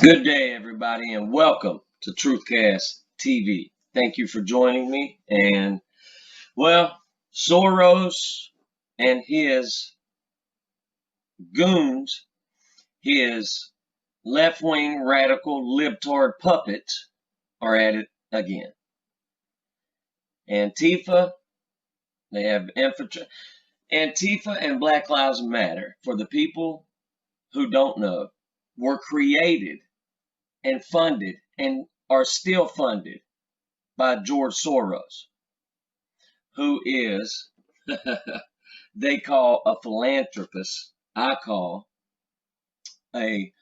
Good day, everybody, and welcome to Truthcast TV. Thank you for joining me. And, well, Soros and his goons, his left-wing radical libtard puppets, are at it again. Antifa, they have Antifa and Black Lives Matter, for the people who don't know, were created and funded and are still funded by George Soros, who is, they call a philanthropist, I call a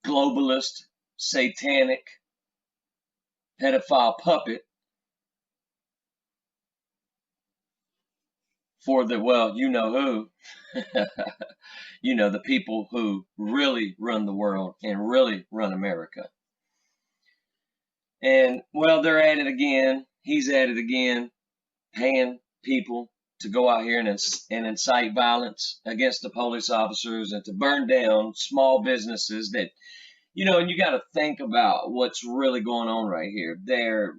globalist, satanic, pedophile puppet for the, well, you know who, the people who really run the world and really run America. And, well, they're at it again. He's at it again, paying people to go out here and incite violence against the police officers and to burn down small businesses that, and you got to think about what's really going on right here. They're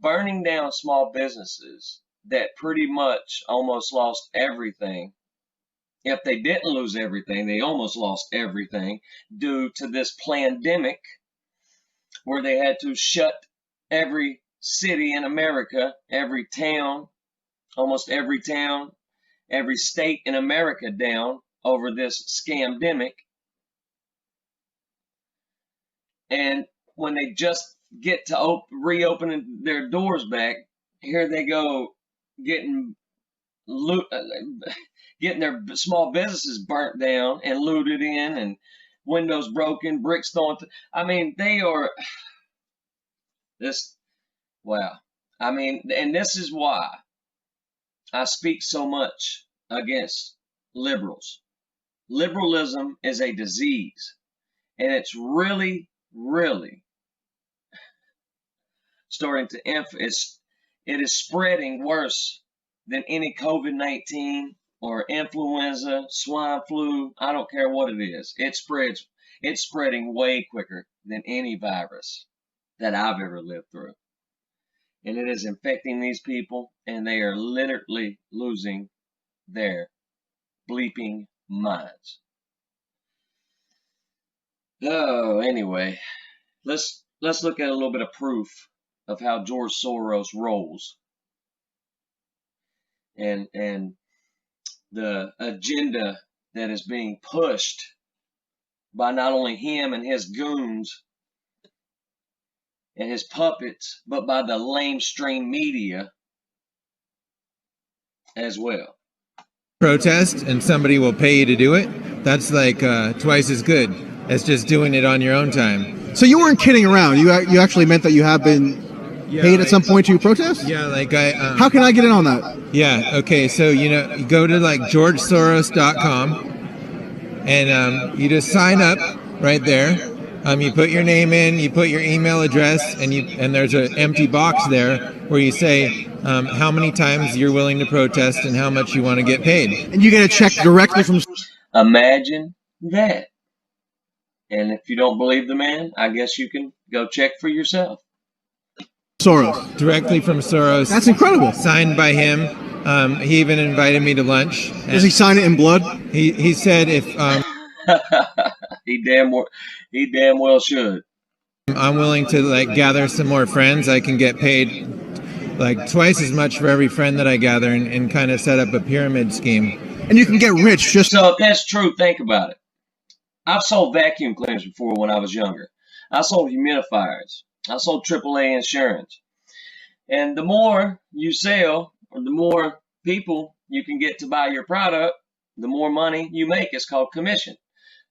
burning down small businesses that pretty much almost lost everything. If they didn't lose everything, they almost lost everything due to this pandemic, where they had to shut every city in America, every town, almost every town, every state in America down over this scamdemic. And when they just get to reopening their doors back, here they go getting their small businesses burnt down and looted in, and windows broken, bricks thrown. I mean, they are this. Wow. I mean, and this is why I speak so much against liberals. Liberalism is a disease, and it's really, really starting to it is spreading worse than any COVID-19 or influenza, swine flu. I don't care what it is. It's spreading way quicker than any virus that I've ever lived through. And it is infecting these people, and they are literally losing their bleeping minds. Oh, anyway, let's look at a little bit of proof of how George Soros rolls, and the agenda that is being pushed by not only him and his goons and his puppets, but by the lamestream media as well. Protest and somebody will pay you to do it, that's like twice as good as just doing it on your own time. So you weren't kidding around. You actually meant that you have been paid at some point to protest? Yeah, like How can I get in on that? Yeah, okay, so you go to like georgesoros.com and you just sign up right there. You put your name in, you put your email address, and there's an empty box there where you say how many times you're willing to protest and how much you want to get paid. And you get a check directly from... Imagine that. And if you don't believe the man, I guess you can go check for yourself. Soros. Directly from Soros. That's incredible. Signed by him. He even invited me to lunch. Does he sign it in blood? He said if... He damn well should. I'm willing to like gather some more friends. I can get paid like twice as much for every friend that I gather, and kind of set up a pyramid scheme. And you can get rich just... So if that's true, think about it. I've sold vacuum cleaners before when I was younger. I sold humidifiers. I sold AAA insurance. And the more you sell, or the more people you can get to buy your product, the more money you make. It's called commission.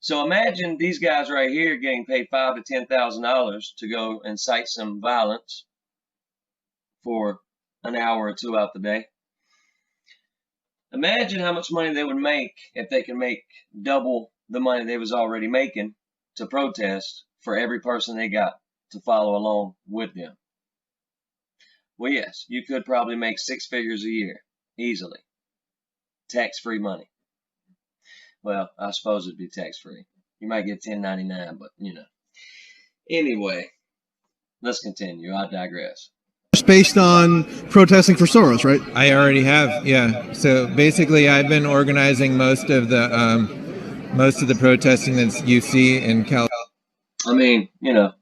So imagine these guys right here getting paid $5,000 to $10,000 to go incite some violence for an hour or two out the day. Imagine how much money they would make if they could make double the money they was already making to protest for every person they got to follow along with them. Well, yes, you could probably make 6 figures a year easily. Tax-free money. Well, I suppose it'd be tax-free. You might get 1099, but Anyway, let's continue. I digress. It's based on protesting for Soros, right? I already have, yeah. So basically, I've been organizing most of the protesting that you see in California. I mean, you know,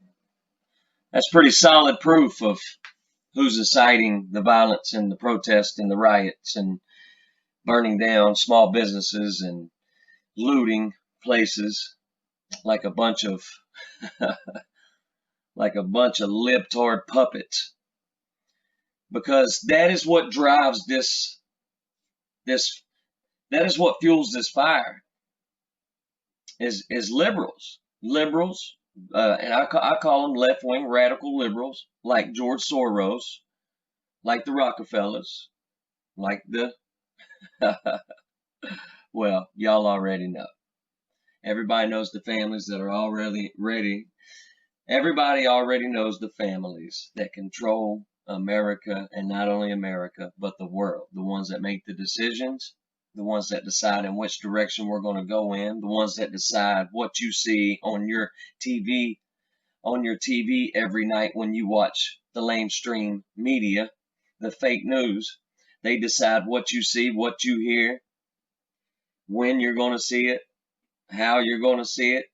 that's pretty solid proof of who's inciting the violence and the protests and the riots and burning down small businesses and looting places like a bunch of libtard puppets. Because that is what drives this that is what fuels this fire is liberals and I call them left-wing radical liberals like George Soros, like the Rockefellers, like the well, y'all already know. Everybody knows the families that are already ready. Everybody already knows the families that control America, and not only America, but the world. The ones that make the decisions, the ones that decide in which direction we're going to go in, the ones that decide what you see on your TV, every night when you watch the lamestream media, the fake news. They decide what you see, what you hear, when you're going to see it, how you're going to see it,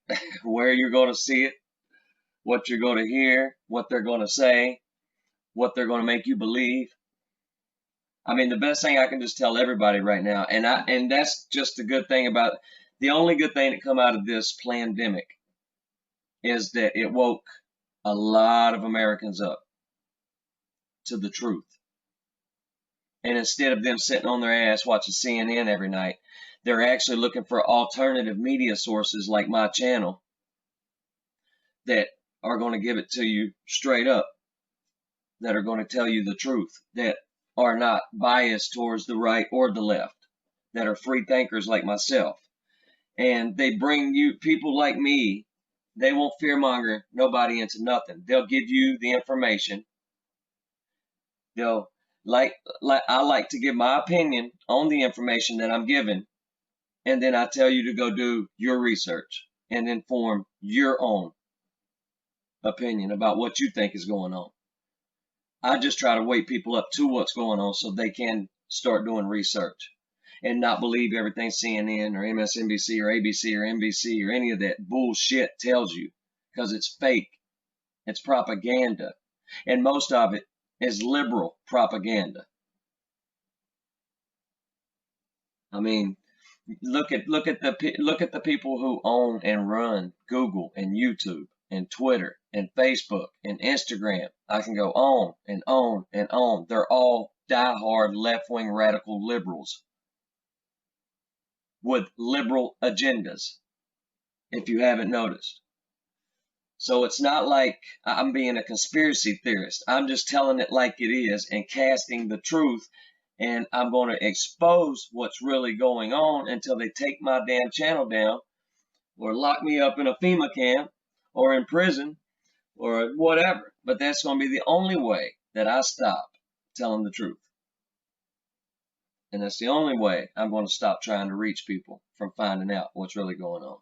where you're going to see it, what you're going to hear, what they're going to say, what they're going to make you believe. I mean, the best thing I can just tell everybody right now, and that's just the good thing about it. The only good thing that come out of this pandemic is that it woke a lot of Americans up to the truth. And instead of them sitting on their ass watching CNN every night, they're actually looking for alternative media sources like my channel that are going to give it to you straight up, that are going to tell you the truth, that are not biased towards the right or the left, that are free thinkers like myself. And they bring you people like me. They won't fearmonger nobody into nothing. They'll give you the information. They'll I like to give my opinion on the information that I'm given, and then I tell you to go do your research and then form your own opinion about what you think is going on. I just try to wake people up to what's going on so they can start doing research and not believe everything CNN or MSNBC or ABC or NBC or any of that bullshit tells you, because it's fake. It's propaganda. And most of it is liberal propaganda. I mean, look at the people who own and run Google and YouTube and Twitter and Facebook and Instagram. I can go on and on and on. They're all diehard left-wing radical liberals with liberal agendas, if you haven't noticed. So it's not like I'm being a conspiracy theorist. I'm just telling it like it is and casting the truth. And I'm going to expose what's really going on until they take my damn channel down or lock me up in a FEMA camp or in prison or whatever. But that's going to be the only way that I stop telling the truth. And that's the only way I'm going to stop trying to reach people from finding out what's really going on.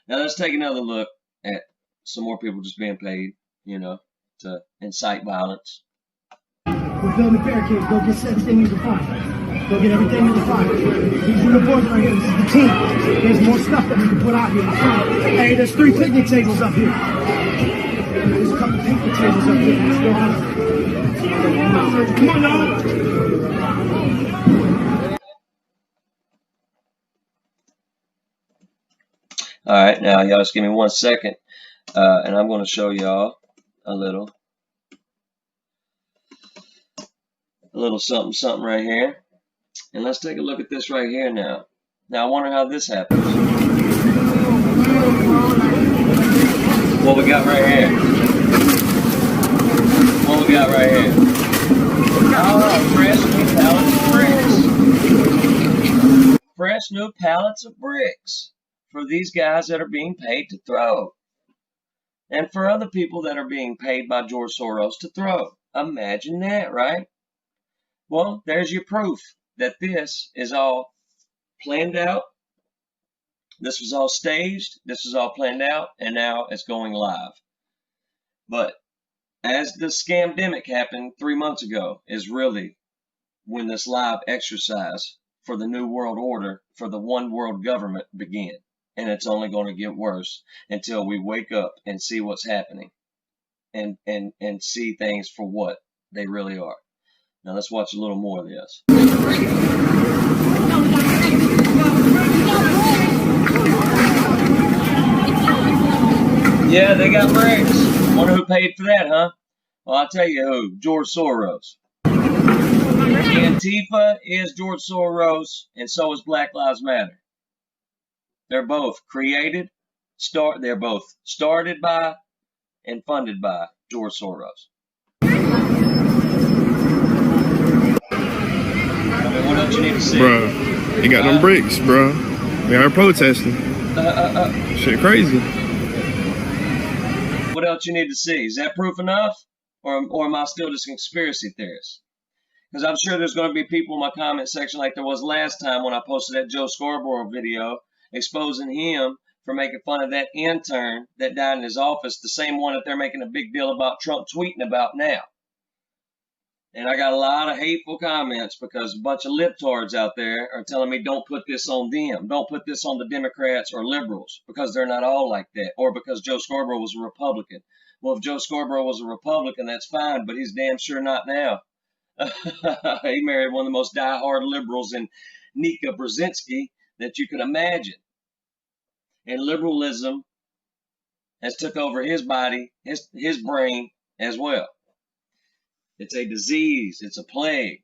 Now let's take another look at some more people just being paid, to incite violence. We're building barricades. Go get everything you can find. Go get everything you can find. These are the boys right here. This is the team. There's more stuff that we can put out here. Hey, there's 3 picnic tables up here. There's a couple picnic tables up here. Let's go on. Come on, y'all. All right, now y'all just give me 1 second, and I'm going to show y'all a little something right here. And let's take a look at this right here now. Now I wonder how this happens. What we got right here? What we got right here? Oh, fresh new pallets of bricks. Fresh new pallets of bricks for these guys that are being paid to throw. And for other people that are being paid by George Soros to throw. Imagine that, right? Well, there's your proof that this is all planned out. This was all staged. This was all planned out. And now it's going live. But as the scamdemic happened 3 months ago is really when this live exercise for the new world order, for the one world government began. And it's only going to get worse until we wake up and see what's happening and see things for what they really are. Now let's watch a little more of this. Yeah, they got bricks. Wonder who paid for that, huh? Well, I'll tell you who. George Soros. Antifa is George Soros, and so is Black Lives Matter. They're both created, they're both started by and funded by George Soros. I mean, what else you need to see? Bro, you got them bricks, bro. We are protesting. Shit crazy. What else you need to see? Is that proof enough? Or am I still just a conspiracy theorist? Because I'm sure there's going to be people in my comment section like there was last time when I posted that Joe Scarborough video exposing him for making fun of that intern that died in his office, the same one that they're making a big deal about Trump tweeting about now. And I got a lot of hateful comments because a bunch of libtards out there are telling me don't put this on them. Don't put this on the Democrats or liberals because they're not all like that, or because Joe Scarborough was a Republican. Well, if Joe Scarborough was a Republican, that's fine, but he's damn sure not now. He married one of the most diehard liberals in Nika Brzezinski that you could imagine. And liberalism has took over his body, his brain as well. It's a disease. It's a plague.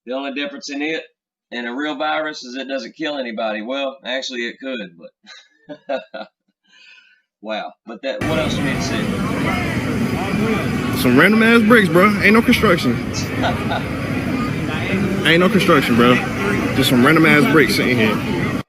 The only difference in it and a real virus is it doesn't kill anybody. Well, actually it could, but wow. But that, what else do you need to see? Some random ass bricks, bro. Ain't no construction. Ain't no construction, bro. Just some random ass bricks sitting here.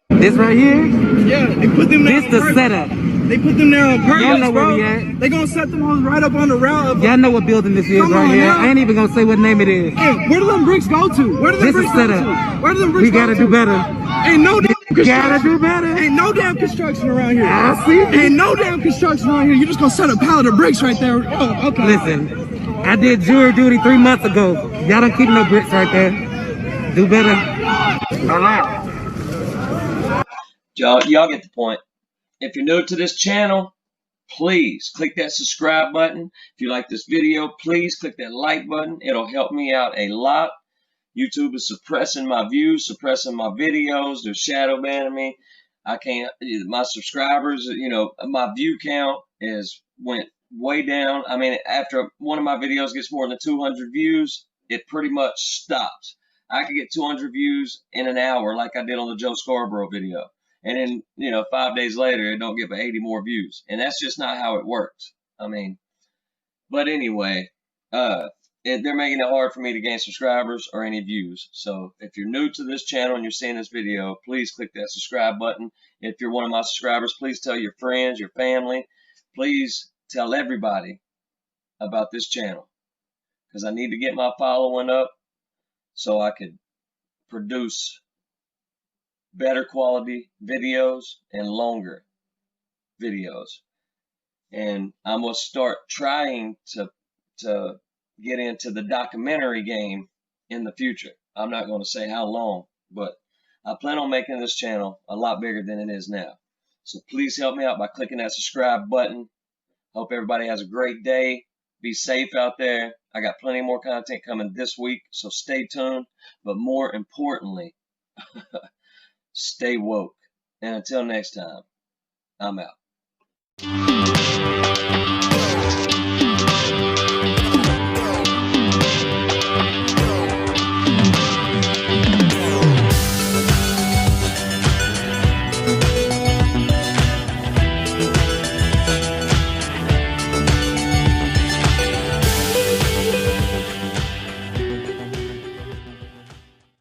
This right here? Yeah, they put them there. This the setup. They put them there on purpose, Y'all know where bro. we at. They gonna set them hoes right up on the route. Y'all know what building this is Come right on here. now. I ain't even gonna say what name it is. Hey, where do them bricks go to? Where do them This bricks is go setup. to? Where do them bricks We go gotta to? do better. Ain't no damn construction. Gotta do better. Ain't no damn construction around here. I see. Ain't no damn construction around here. You just gonna set a pallet of bricks right there. Oh, okay. Listen, I did jury duty 3 months ago. Y'all don't keep no bricks right there. Do better. Y'all get the point. If you're new to this channel, please click that subscribe button. If you like this video, please click that like button. It'll help me out a lot. YouTube is suppressing my views, suppressing my videos. They're shadow banning me. I can't, my subscribers, you know, my view count went way down. I mean, after one of my videos gets more than 200 views, it pretty much stops. I could get 200 views in an hour like I did on the Joe Scarborough video. And then, you know, 5 days later, it don't get but 80 more views. And that's just not how it works. I mean, but anyway, they're making it hard for me to gain subscribers or any views. So if you're new to this channel and you're seeing this video, please click that subscribe button. If you're one of my subscribers, please tell your friends, your family. Please tell everybody about this channel because I need to get my following up so I could produce better quality videos and longer videos. And I'm going to start trying to get into the documentary game in the future. I'm not going to say how long, but I plan on making this channel a lot bigger than it is now. So please help me out by clicking that subscribe button. Hope everybody has a great day. Be safe out there. I got plenty more content coming this week, so stay tuned. But more importantly, stay woke. And until next time, I'm out.